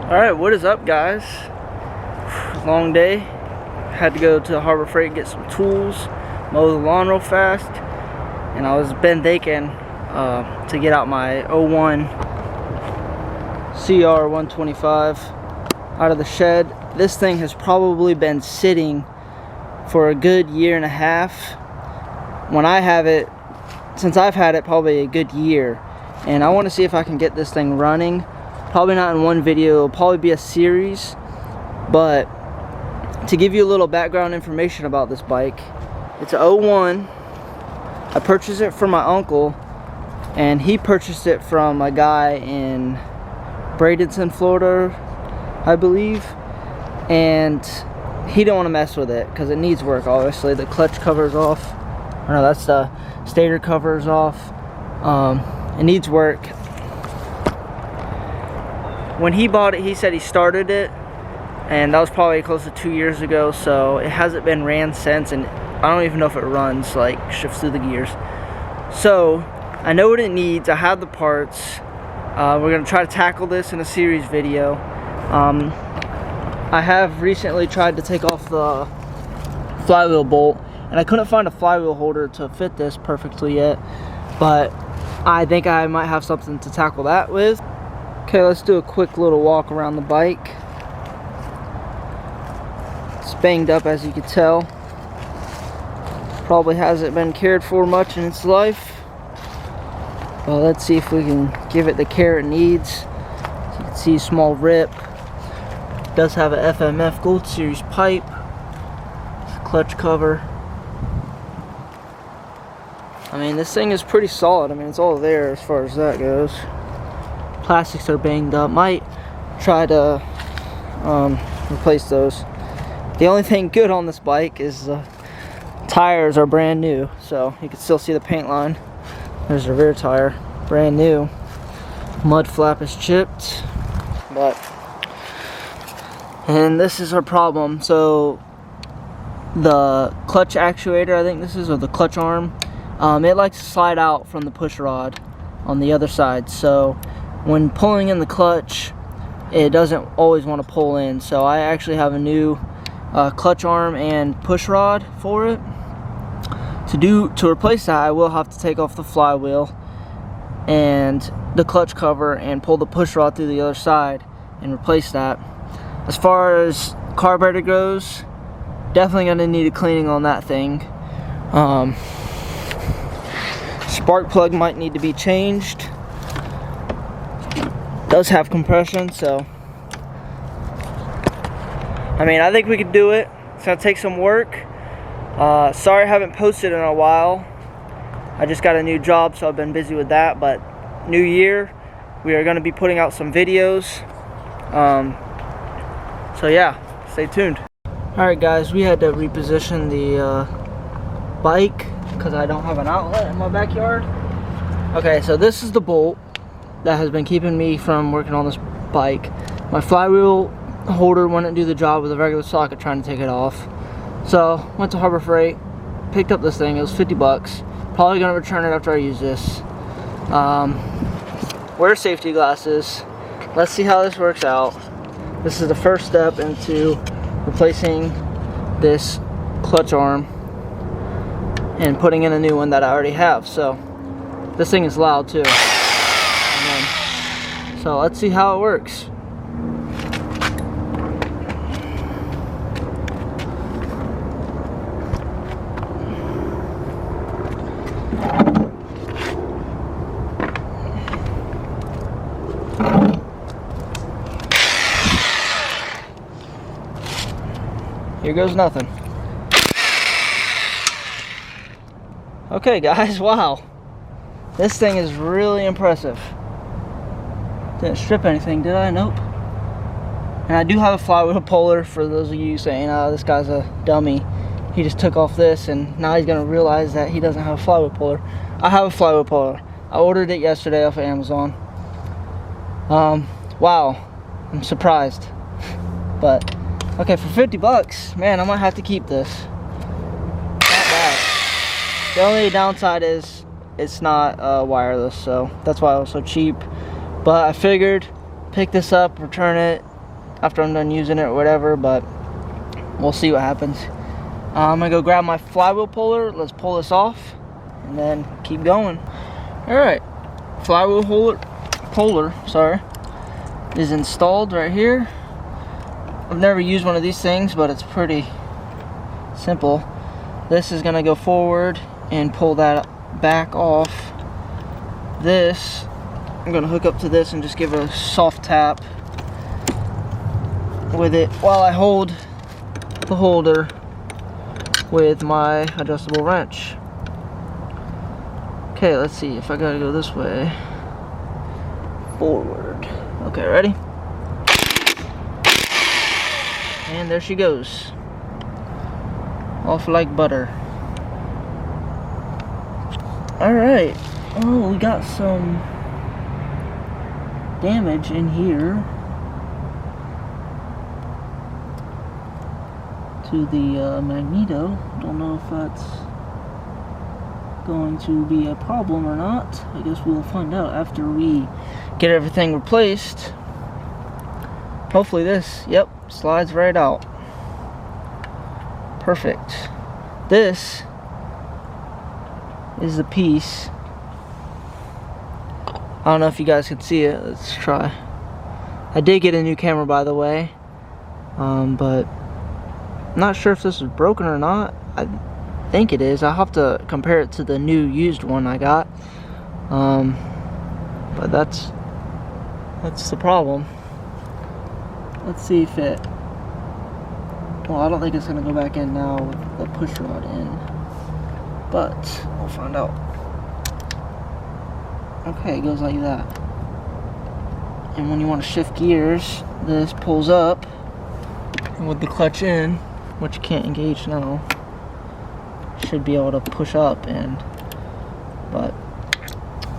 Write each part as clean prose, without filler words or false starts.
Alright, what is up, guys? Long day. Had to go to Harbor Freight and get some tools, mow the lawn real fast, and I was been thinking to get out my 01 CR 125 out of the shed. This thing has probably been sitting for a good year and a half. When I have it, since I've had it probably a good year, and I want to see if I can get this thing running. Probably not in one video, it'll probably be a series, but to give you a little background information about this bike, it's a 01. I purchased it from my uncle, and he purchased it from a guy in Bradenton, Florida, I believe, and he didn't want to mess with it because it needs work. Obviously the clutch cover's off, or no, that's the stator cover's off. It needs work. When he bought it, he said he started it, and that was probably close to 2 years ago, so it hasn't been ran since, and I don't even know if it runs, like shifts through the gears. So I know what it needs. I have the parts. We're gonna try to tackle this in a series video. I have recently tried to take off the flywheel bolt, and I couldn't find a flywheel holder to fit this perfectly yet, but I think I might have something to tackle that with. Okay, let's do a quick little walk around the bike. It's banged up, as you can tell. Probably hasn't been cared for much in its life. Well, let's see if we can give it the care it needs. As you can see, small rip. It does have a FMF Gold Series pipe. It's a clutch cover. I mean, this thing is pretty solid. I mean, it's all there as far as that goes. Plastics are banged up. Might try to replace those. The only thing good on this bike is the tires are brand new, so you can still see the paint line. There's the rear tire, brand new. Mud flap is chipped, and this is our problem. So the clutch actuator, I think this is, or the clutch arm, it likes to slide out from the push rod on the other side. So when pulling in the clutch, it doesn't always want to pull in. So I actually have a new clutch arm and push rod for it. To replace that, I will have to take off the flywheel and the clutch cover and pull the push rod through the other side and replace that. As far as carburetor goes, definitely gonna need a cleaning on that thing. Spark plug might need to be changed. Does have compression, so I mean, I think we could do it. It's gonna take some work. Sorry I haven't posted in a while. I just got a new job, so I've been busy with that. But new year, we are gonna be putting out some videos. So yeah, stay tuned. Alright guys, we had to reposition the bike because I don't have an outlet in my backyard. Okay, so this is the bolt that has been keeping me from working on this bike. My flywheel holder wouldn't do the job with a regular socket trying to take it off. So went to Harbor Freight, picked up this thing. It was 50 bucks. Probably gonna return it after I use this. Wear safety glasses. Let's see how this works out. This is the first step into replacing this clutch arm and putting in a new one that I already have. So this thing is loud too. So let's see how it works. Here goes nothing. Okay guys, wow. This thing is really impressive. Didn't strip anything, did I? Nope. And I do have a flywheel puller for those of you saying, this guy's a dummy. He just took off this and now he's gonna realize that he doesn't have a flywheel puller. I have a flywheel puller. I ordered it yesterday off of Amazon. Wow, I'm surprised. But, okay, for 50 bucks, man, I might have to keep this. Not bad. The only downside is it's not wireless, so that's why it was so cheap. But I figured pick this up, return it after I'm done using it or whatever, but we'll see what happens. I'm gonna go grab my flywheel puller. Let's pull this off and then keep going. Alright, flywheel puller, is installed right here. I've never used one of these things, but it's pretty simple. This is gonna go forward and pull that back off. This, I'm gonna hook up to this and just give it a soft tap with it while I hold the holder with my adjustable wrench. Okay, let's see if I gotta go this way. Forward. Okay, ready? And there she goes. Off like butter. Alright. Oh, we got some damage in here to the magneto. Don't know if that's going to be a problem or not. I guess we'll find out after we get everything replaced. Hopefully this, yep, slides right out. Perfect. This is the piece. I don't know if you guys can see it. Let's try. I did get a new camera, by the way, but I'm not sure if this is broken or not. I think it is. I'll have to compare it to the new used one I got. But that's the problem. Let's see if it, well, I don't think it's gonna go back in now with the push rod in, but we'll find out. Okay, it goes like that. And when you want to shift gears, this pulls up, and with the clutch in, which you can't engage now, should be able to push up. And but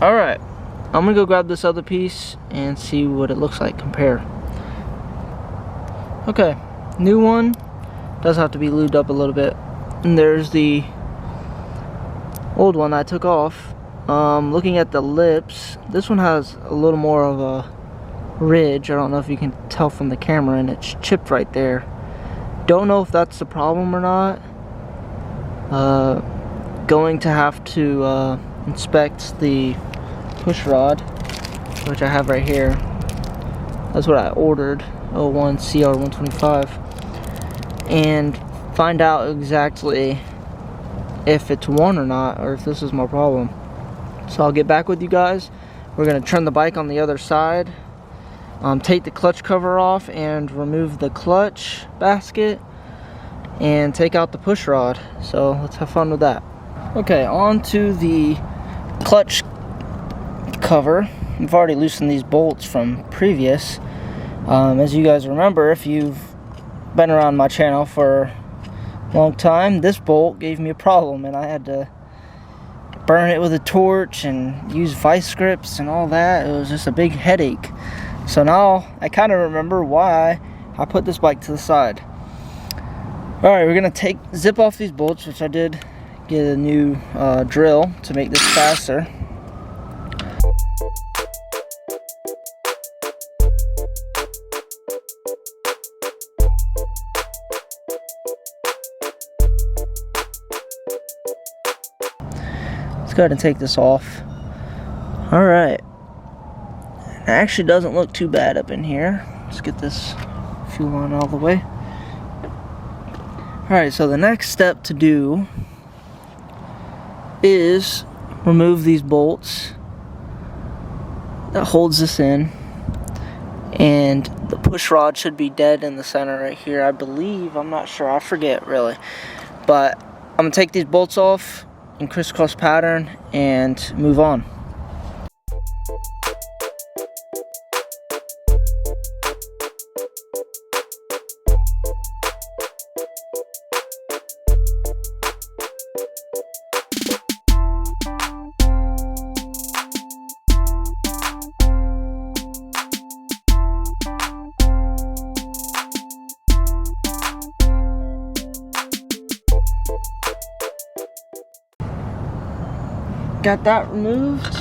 alright, I'm gonna go grab this other piece and see what it looks like, compare. Okay, new one does have to be lubed up a little bit, and there's the old one I took off. Looking at the lips, this one has a little more of a ridge. I don't know if you can tell from the camera, and it's chipped right there. Don't know if that's the problem or not. Going to have to inspect the push rod, which I have right here. That's what I ordered, 01 CR125, and find out exactly if it's one or not, or if this is my problem. So I'll get back with you guys. We're gonna turn the bike on the other side, take the clutch cover off and remove the clutch basket and take out the push rod. So let's have fun with that. Okay, on to the clutch cover. I've already loosened these bolts from previous. As you guys remember, if you've been around my channel for a long time, this bolt gave me a problem and I had to burn it with a torch and use vice grips and all that. It was just a big headache. So now I kind of remember why I put this bike to the side. Alright, we're going to zip off these bolts, which I did get a new drill to make this faster. Let's go ahead and take this off. Alright. It actually doesn't look too bad up in here. Let's get this fuel line all the way. Alright, so the next step to do is remove these bolts that holds this in, and the push rod should be dead in the center right here, I believe. I'm not sure, I forget really, but I'm gonna take these bolts off in crisscross pattern and move on. Got that removed.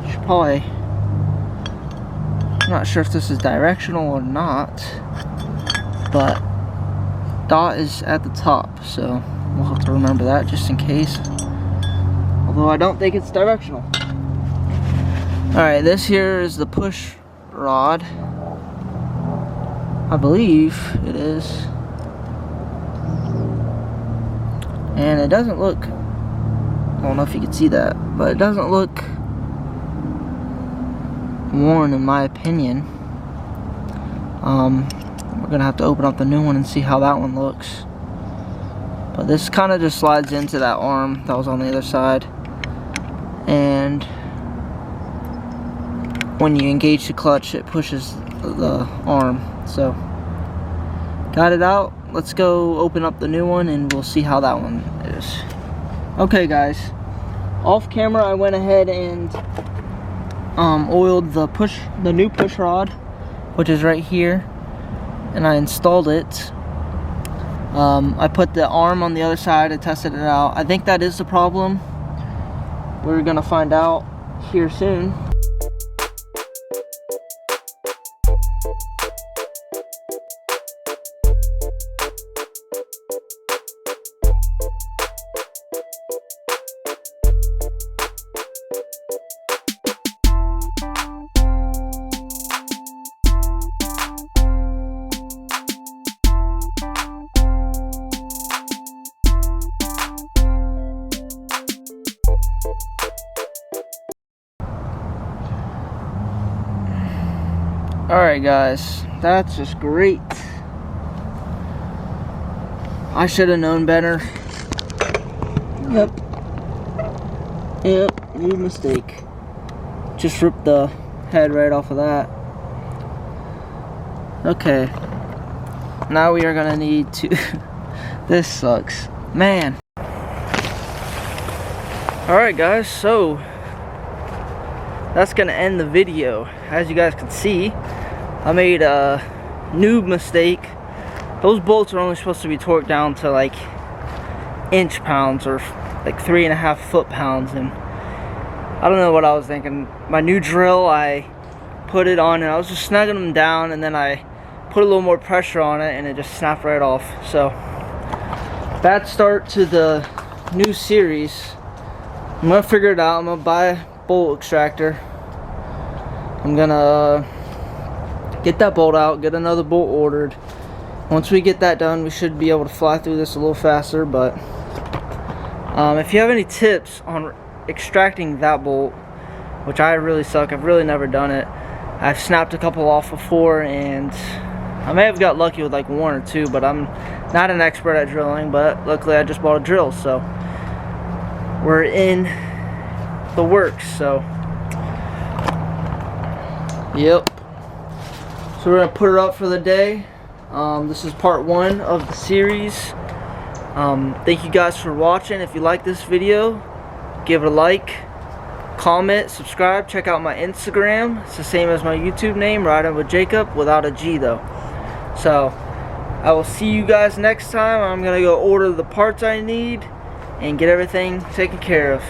Should probably, I'm not sure if this is directional or not, but dot is at the top, so we'll have to remember that just in case, although I don't think it's directional. Alright, this here is the push rod, I believe it is, and it doesn't look, I don't know if you can see that, but it doesn't look worn in my opinion. We're gonna have to open up the new one and see how that one looks. But this kind of just slides into that arm that was on the other side, and when you engage the clutch it pushes the arm. So got it out. Let's go open up the new one and we'll see how that one is. Okay guys, off camera I went ahead and oiled the new push rod, which is right here, and I installed it. I put the arm on the other side and tested it out. I think that is the problem. We're gonna find out here soon. Alright guys, that's just great. I should have known better. Yep, new mistake. Just ripped the head right off of that. Okay, now we are gonna need to this sucks, man. Alright guys, so that's gonna end the video. As you guys can see, I made a noob mistake. Those bolts are only supposed to be torqued down to like inch pounds or like 3.5 foot-pounds, and I don't know what I was thinking. My new drill, I put it on and I was just snugging them down, and then I put a little more pressure on it and it just snapped right off. So bad start to the new series. I'm gonna figure it out. I'm gonna buy a bolt extractor. I'm gonna get that bolt out, get another bolt ordered. Once we get that done, we should be able to fly through this a little faster. But if you have any tips on extracting that bolt, which I really suck, I've really never done it. I've snapped a couple off before, and I may have got lucky with like one or two, but I'm not an expert at drilling. But luckily I just bought a drill, so we're in the works. So yep, so we're gonna put it up for the day. This is part 1 of the series. Thank you guys for watching. If you like this video, give it a like, comment, subscribe, check out my Instagram. It's the same as my YouTube name, Riding with Jacob, without a G though. So I will see you guys next time. I'm gonna go order the parts I need and get everything taken care of.